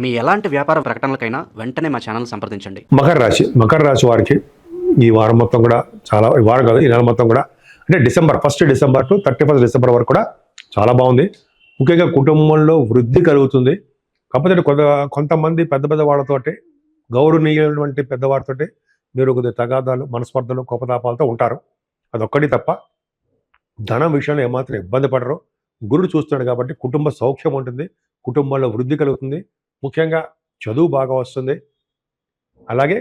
మీ ఎలాంటి వ్యాపార ప్రకటనలకైనా వెంటనే మా ఛానల్ సంప్రదించండి. మకర రాశి వారికి ఈ వారం మొత్తం కూడా చాలా, ఈ వారం కాదు, ఈ నెల మొత్తం కూడా, అంటే డిసెంబర్ 1 డిసెంబర్ టు 31 డిసెంబర్ వరకు కూడా చాలా బాగుంది. ముఖ్యంగా కుటుంబంలో వృద్ధి కలుగుతుంది. కాకపోతే కొంతమంది పెద్ద పెద్ద వాళ్ళతోటి, గౌరవనీయులైనటువంటి పెద్దవారితోటి మీరు కొద్దిగా తగాదాలు, మనస్పర్ధలు, కోపతాపాలతో ఉంటారు. అదొక్కటి తప్ప ధనం విషయంలో ఏమాత్రం ఇబ్బంది పడరు. గురుడు చూస్తున్నాడు కాబట్టి కుటుంబ సౌఖ్యం ఉంటుంది, కుటుంబంలో వృద్ధి కలుగుతుంది. ముఖ్యంగా చదువు బాగా వస్తుంది. అలాగే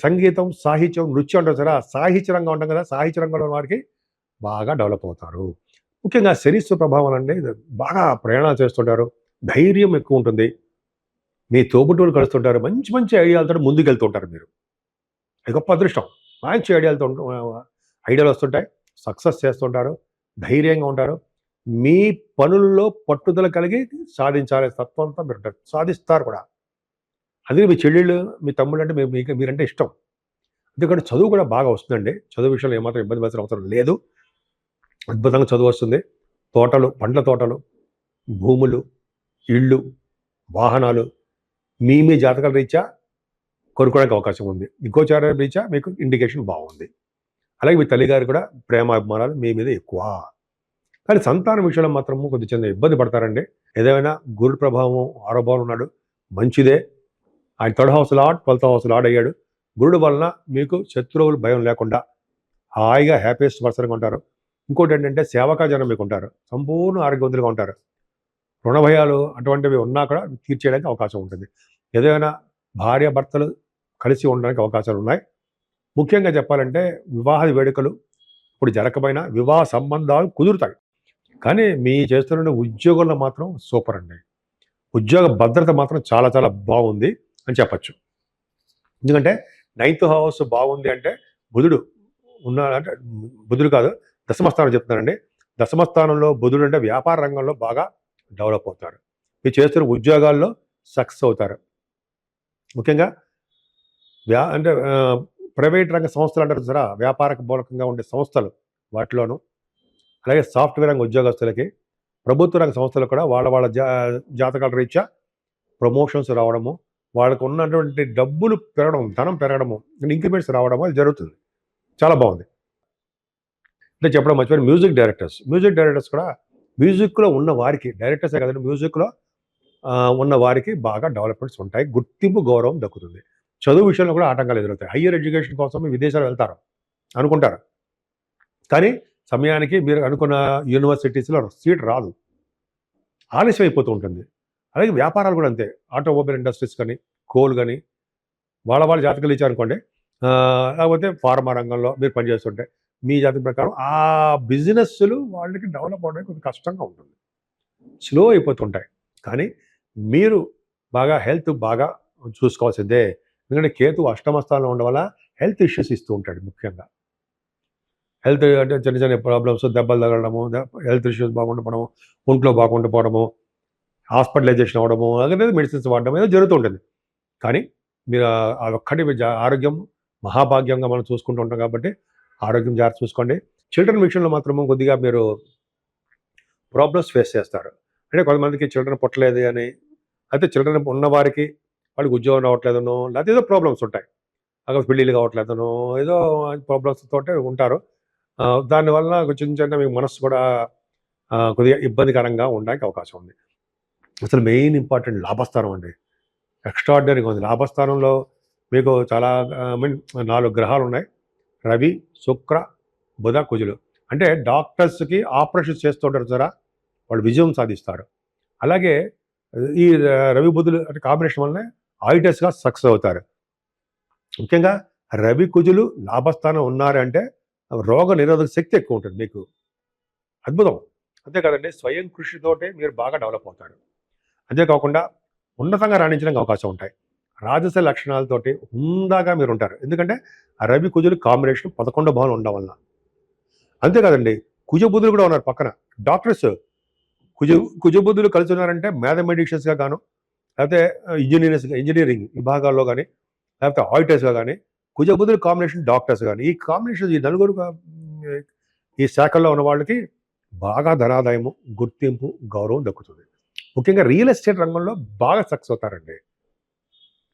సంగీతం, సాహిత్యం, నృత్యం అంటారు సరే, సాహిత్య రంగం ఉంటాం కదా, సాహిత్య రంగంలో వారికి బాగా డెవలప్ అవుతారు. ముఖ్యంగా శనిశ్వ ప్రభావం అంటే బాగా ప్రయాణాలు చేస్తుంటారు, ధైర్యం ఎక్కువ ఉంటుంది, మీ తోబుట్టువులు కలుస్తుంటారు, మంచి మంచి ఐడియాలతో ముందుకు వెళ్తుంటారు. మీరు అది గొప్ప అదృష్టం. మంచి ఐడియాలు వస్తుంటాయి, సక్సెస్ చేస్తుంటారు, ధైర్యంగా ఉంటారు. మీ పనుల్లో పట్టుదల కలిగి సాధించాలి తత్వంతో మీరు సాధిస్తారు కూడా. అది మీ చెల్లెళ్ళు, మీ తమ్ముళ్ళు అంటే మీరంటే ఇష్టం. ఎందుకంటే చదువు కూడా బాగా వస్తుందండి. చదువు విషయంలో ఏమాత్రం ఇబ్బంది పడాల్సిన అవసరం లేదు. అద్భుతంగా చదువు వస్తుంది. తోటలు, పండ్ల తోటలు, భూములు, ఇళ్ళు, వాహనాలు మీ జాతకాల రీత్యా కొనుక్కోవడానికి అవకాశం ఉంది. గోచార రీత్యా మీకు ఇండికేషన్ బాగుంది. అలాగే మీ తల్లిగారు కూడా ప్రేమాభిమానాలు మీ మీద ఎక్కువ. కానీ సంతానం విషయంలో మాత్రం కొద్ది చిన్న ఇబ్బంది పడతారండి. ఏదైనా గురు ప్రభావం, ఆరోభావం ఉన్నాడు, మంచిదే. ఆయన 3rd house lord, 12th house lord అయ్యాడు. గురుడు వలన మీకు శత్రువులు భయం లేకుండా హాయిగా హ్యాపీయెస్ట్ పర్సన్గా ఉంటారు. ఇంకోటి ఏంటంటే సేవకా జనం మీకు ఉంటారు, సంపూర్ణ ఆరోగ్యవంతులుగా ఉంటారు. రుణ భయాలు అటువంటివి ఉన్నా కూడా తీర్చేయడానికి అవకాశం ఉంటుంది. ఏదైనా భార్య భర్తలు కలిసి ఉండడానికి అవకాశాలు ఉన్నాయి. ముఖ్యంగా చెప్పాలంటే వివాహ వేడుకలు ఇప్పుడు జరగకపోయినా వివాహ సంబంధాలు కుదురుతాయి. కానీ మీ చేస్తున్న ఉద్యోగంలో మాత్రం సూపర్ అండి. ఉద్యోగ భద్రత మాత్రం చాలా చాలా బాగుంది అని చెప్పచ్చు. ఎందుకంటే 9th హౌస్ బాగుంది అంటే బుధుడు ఉన్నాడంటే, బుధుడు కాదు, దశమస్థానం చెప్తున్నానండి. దశమస్థానంలో బుధుడు అంటే వ్యాపార రంగంలో బాగా డెవలప్ అవుతారు. మీరు చేస్తున్న ఉద్యోగాల్లో సక్సెస్ అవుతారు. ముఖ్యంగా అంటే ప్రైవేట్ రంగ సంస్థలు అంటారు సరే, వ్యాపార మూలకంగా ఉండే సంస్థలు వాటిలోనూ, అలాగే సాఫ్ట్వేర్ రంగ ఉద్యోగస్తులకి, ప్రభుత్వ రంగ సంస్థలు కూడా వాళ్ళ జాతకాల రీత్యా ప్రమోషన్స్ రావడము, వాళ్ళకు ఉన్నటువంటి డబ్బులు పెరగడం, ధనం పెరగడము, ఇంక్రిమెంట్స్ రావడము అది జరుగుతుంది. చాలా బాగుంది. అంటే చెప్పడం మర్చిపోయిన మ్యూజిక్ డైరెక్టర్స్ కూడా, మ్యూజిక్లో ఉన్న వారికి, డైరెక్టర్సే కదండి, మ్యూజిక్లో ఉన్న వారికి బాగా డెవలప్మెంట్స్ ఉంటాయి, గుర్తింపు, గౌరవం దక్కుతుంది. చదువు విషయంలో కూడా ఆటంకాలు ఎదురవుతాయి. హయ్యర్ ఎడ్యుకేషన్ కోసం విదేశాలు వెళ్తారు అనుకుంటారు, కానీ సమయానికి మీరు అనుకున్న యూనివర్సిటీస్లో సీట్ రాదు, ఆలస్యం అయిపోతూ ఉంటుంది. అలాగే వ్యాపారాలు కూడా అంతే. ఆటోమొబైల్ ఇండస్ట్రీస్ కానీ, కోల్ కానీ, వాళ్ళ జాతకాలు ఇచ్చారనుకోండి, లేకపోతే ఫార్మా రంగంలో మీరు పనిచేస్తుంటే మీ జాతకం ప్రకారం ఆ బిజినెస్లు వాళ్ళకి డెవలప్ అవడానికి కొంచెం కష్టంగా ఉంటుంది, స్లో అయిపోతుంటాయి. కానీ మీరు బాగా హెల్త్ బాగా చూసుకోవాల్సిందే. ఎందుకంటే కేతు అష్టమ స్థానంలో ఉండడం వల్ల హెల్త్ ఇష్యూస్ ఇస్తూ ఉంటాడు. ముఖ్యంగా హెల్త్ అంటే చిన్న చిన్న ప్రాబ్లమ్స్, దెబ్బలు తగలడము, హెల్త్ ఇష్యూస్ బాగుండకపోవడము, ఒంట్లో బాగుండకపోవడము, హాస్పిటలైజేషన్ అవ్వడము, అలాగే మెడిసిన్స్ వాడడం ఏదో జరుగుతూ ఉంటుంది. కానీ మీరు అదొక్కటి ఆరోగ్యం మహాభాగ్యంగా మనం చూసుకుంటూ ఉంటాం కాబట్టి ఆరోగ్యం జాగ్రత్త చూసుకోండి. చిల్డ్రన్ విషయంలో మాత్రము కొద్దిగా మీరు ప్రాబ్లమ్స్ ఫేస్ చేస్తారు. అంటే కొంతమందికి చిల్డ్రన్ పుట్టలేదు అని, అయితే చిల్డ్రన్ ఉన్నవారికి వాళ్ళకి ఉద్యోగం రావట్లేదనో, లేకపోతే ఏదో ప్రాబ్లమ్స్ ఉంటాయి, అక్కడ పెళ్ళిళ్ళు కావట్లేదనో, ఏదో ప్రాబ్లమ్స్ తోటే ఉంటారు. దానివల్ల చిన్న మీకు మనసు కూడా కొద్దిగా ఇబ్బందికరంగా ఉండడానికి అవకాశం ఉంది. అసలు మెయిన్ ఇంపార్టెంట్ లాభస్థానం అండి, ఎక్స్ట్రాడినరీగా ఉంది. లాభస్థానంలో మీకు చాలా 4 గ్రహాలు ఉన్నాయి, రవి, శుక్ర, బుధ, కుజులు. అంటే డాక్టర్స్కి ఆపరేషన్ చేస్తుంటారు సరే, వాళ్ళు విజయం సాధిస్తారు. అలాగే ఈ రవి బుధులు అంటే కాంబినేషన్ వల్లనే ఆడిటర్స్గా సక్సెస్ అవుతారు. ముఖ్యంగా రవి కుజులు లాభస్థానం ఉన్నారంటే రోగ నిరోధక శక్తి ఎక్కువ ఉంటుంది మీకు, అద్భుతం. అంతేకాదండి, స్వయం కృషితోటే మీరు బాగా డెవలప్ అవుతారు. అంతేకాకుండా ఉన్నతంగా రాణించడానికి అవకాశం ఉంటాయి. రాజస లక్షణాలతోటి హుందాగా మీరు ఉంటారు. ఎందుకంటే ఆ రవి కుజులు కాంబినేషన్ 11వ భావంలో ఉండడం వలన. అంతేకాదండి, కుజబుధులు కూడా ఉన్నారు పక్కన. డాక్టర్స్ కుజబుధులు కలిసి ఉన్నారంటే మ్యాథమెటిషియన్స్గా గాను, లేకపోతే ఇంజనీరింగ్ విభాగాల్లో కానీ, లేకపోతే ఆడిటర్స్గా కానీ, కుజబుధులు కాంబినేషన్ డాక్టర్స్ కానీ, ఈ కాంబినేషన్ ఈ నలుగురు ఈ శాఖల్లో ఉన్న వాళ్ళకి బాగా ధనాదాయము, గుర్తింపు, గౌరవం దక్కుతుంది. ముఖ్యంగా రియల్ ఎస్టేట్ రంగంలో బాగా సక్సెస్ అవుతారండి.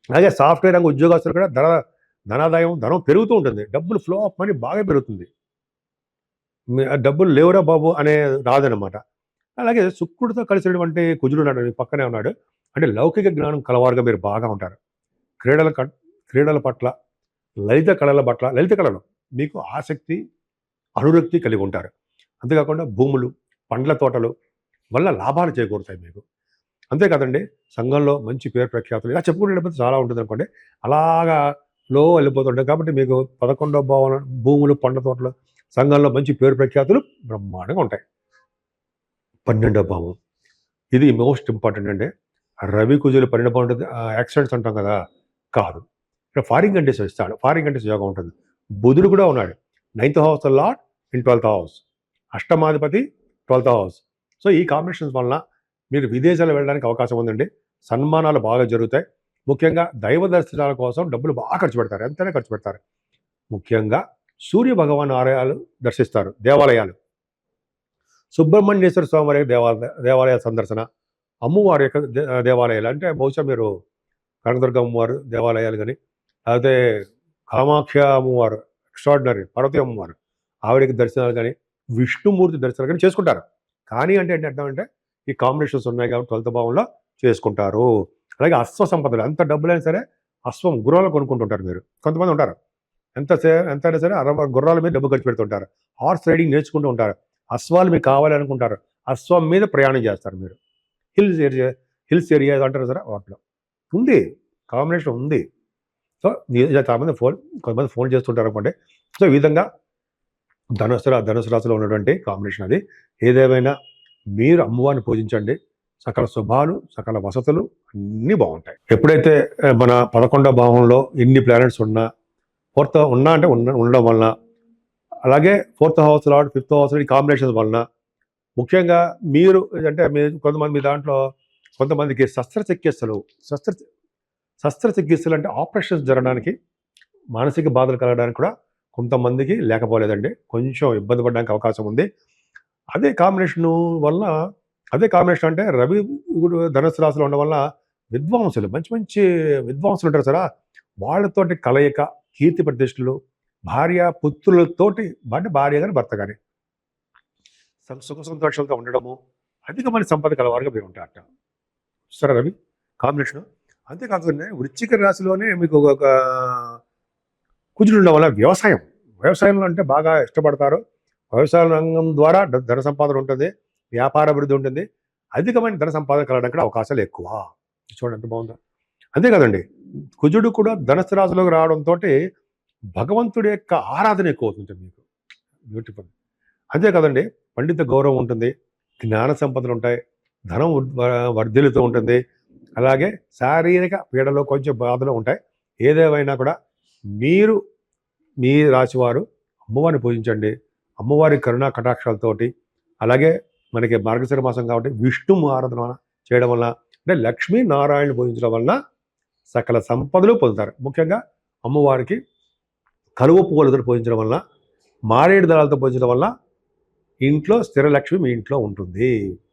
అలాగే సాఫ్ట్వేర్ రంగ ఉద్యోగస్తులు కూడా ధనం పెరుగుతూ ఉంటుంది. డబ్బులు ఫ్లో ఆఫ్ మనీ బాగా పెరుగుతుంది. ఆ డబ్బులు లేవురా బాబు అనే రాదనమాట. అలాగే శుక్రుడితో కలిసినటువంటి కుజుడు ఉన్నాడు, మీ పక్కనే ఉన్నాడు. అంటే లౌకిక జ్ఞానం కలవారుగా మీరు బాగా ఉంటారు. క్రీడల క- క్రీడల పట్ల, లలిత కళలు మీకు ఆసక్తి, అనురక్తి కలిగి ఉంటారు. అంతేకాకుండా భూములు, పండ్ల తోటలు వల్ల లాభాలు చేకూరుతాయి మీకు. అంతే కదండి, సంఘంలో మంచి పేరు ప్రఖ్యాతులు ఇలా చెప్పుకునేటప్పుడు చాలా ఉంటుంది అనుకోండి. అలాగా వెళ్ళిపోతుంటాయి. కాబట్టి మీకు 11వ భావన భూములు, పండ్ల తోటలు, సంఘంలో మంచి పేరు ప్రఖ్యాతులు బ్రహ్మాండంగా ఉంటాయి. 12వ భావం ఇది మోస్ట్ ఇంపార్టెంట్ అండి. రవి కుజులు 12 బాగుంటుంది. యాక్సిడెంట్స్ అంటాం కదా, కాదు. ఇక్కడ ఫారిన్ కంట్రీస్ ఇస్తాడు. ఫారిన్ కంట్రీస్ యోగం ఉంటుంది. బుధుడు కూడా ఉన్నాడు. 9th house lord in 12th house, అష్టమాధిపతి 12th హౌస్. సో ఈ కాంబినేషన్స్ వలన మీరు విదేశాలు వెళ్ళడానికి అవకాశం ఉందండి. సన్మానాలు బాగా జరుగుతాయి. ముఖ్యంగా దైవ దర్శనాల కోసం డబ్బులు బాగా ఖర్చు పెడతారు, ఎంతైనా ఖర్చు పెడతారు. ముఖ్యంగా సూర్య భగవాన్ ఆలయాలు దర్శిస్తారు, దేవాలయాలు, సుబ్రహ్మణ్యేశ్వర స్వామి వారి యొక్క దేవాలయ సందర్శన, అమ్మవారి యొక్క దేవాలయాలు అంటే బహుశా మీరు కనకదుర్గ అమ్మవారు దేవాలయాలు కానీ, లేకపోతే కామాఖ్య అమ్మవారు, ఎక్స్ట్రాడినరీ పార్వతీ అమ్మవారు, ఆవిడకి దర్శనాలు కానీ, విష్ణుమూర్తి దర్శనాలు కానీ చేసుకుంటారు. కానీ అంటే ఏంటి అర్థం అంటే ఈ కాంబినేషన్స్ ఉన్నాయి కాబట్టి 12th భావంలో చేసుకుంటారు. అలాగే అశ్వ సంపదలు, ఎంత డబ్బులైనా సరే అశ్వం గుర్రాలు కొనుక్కుంటుంటారు మీరు. కొంతమంది ఉంటారు ఎంతైనా సరే గుర్రాల మీద డబ్బు ఖర్చు పెడుతుంటారు. హార్స్ రైడింగ్ నేర్చుకుంటూ ఉంటారు. అశ్వాలు మీకు కావాలి అనుకుంటారు, అశ్వం మీద ప్రయాణం చేస్తారు మీరు. హిల్స్ ఏరియా అంటారు సరే, వాటిలో ఉంది, కాంబినేషన్ ఉంది. సో కొంతమంది ఫోన్ చేస్తుంటారు అనుకోండి. సో ఈ విధంగా ధనుసు రాశిలో ఉన్నటువంటి కాంబినేషన్ అది. ఏదేమైనా మీరు అమ్మవారిని పూజించండి, సకల శుభాలు, సకల వసతులు అన్నీ బాగుంటాయి. ఎప్పుడైతే మన 11వ భావంలో ఎన్ని ప్లానెట్స్ ఉన్నా, ఉండడం వలన, అలాగే 4th house lord 5th house ఈ కాంబినేషన్స్ వలన ముఖ్యంగా మీరు కొంతమంది మీ దాంట్లో కొంతమందికి శస్త్రచికిత్సలు అంటే ఆపరేషన్స్ జరగడానికి, మానసిక బాధలు కలగడానికి కూడా కొంతమందికి లేకపోలేదండి. కొంచెం ఇబ్బంది పడడానికి అవకాశం ఉంది. అదే కాంబినేషన్ అంటే రవి ధనుసు రాశిలో ఉండడం వల్ల విద్వాంసులు, మంచి మంచి విద్వాంసులు ఉంటారు సరే, వాళ్ళతోటి కలయిక, కీర్తి ప్రతిష్టలు, పుత్రులతోటి, అంటే భార్య కానీ భర్త కానీ సుఖ సంతోషాలతో ఉండడము, అధికమైన సంపద కలవారుగా మీరు ఉంటారట. సరే రవి కాంబినేషన్. అంతేకాకుండా వృశ్చిక రాశిలోనే మీకు ఒక కుజుడు ఉండడం వల్ల వ్యవసాయంలో అంటే బాగా ఇష్టపడతారు. వ్యవసాయ రంగం ద్వారా ధన సంపాదన ఉంటుంది, వ్యాపార అభివృద్ధి ఉంటుంది, అధికమైన ధన సంపాదన కలగడానికి కూడా అవకాశాలు ఎక్కువ. చూడండి ఎంత బాగుందో. అంతేకాదండి, కుజుడు కూడా ధనుసు రాశిలోకి రావడంతో భగవంతుడి యొక్క ఆరాధన ఎక్కువ అవుతుంది మీకు. బ్యూటిఫుల్. అంతే కదండి, పండిత గౌరవం ఉంటుంది, జ్ఞాన సంపదలు ఉంటాయి, ధనం వర్ధిల్లుతూ ఉంటుంది. అలాగే శారీరక పీడలో కొంచెం బాధలు ఉంటాయి. ఏదేమైనా కూడా మీరు మీ రాశివారు అమ్మవారిని పూజించండి. అమ్మవారి కరుణా కటాక్షాలతోటి, అలాగే మనకి మార్గశిర మాసం కాబట్టి విష్ణు ఆరాధన చేయడం వల్ల, అంటే లక్ష్మీనారాయణ పూజించడం వలన సకల సంపదలు పొందుతారు. ముఖ్యంగా అమ్మవారికి కలువ పువ్వులతో పూజించడం వలన, మారేడు దళాలతో పూజించడం వల్ల ఇంట్లో స్థిర లక్ష్మి మీ ఇంట్లో ఉంటుంది.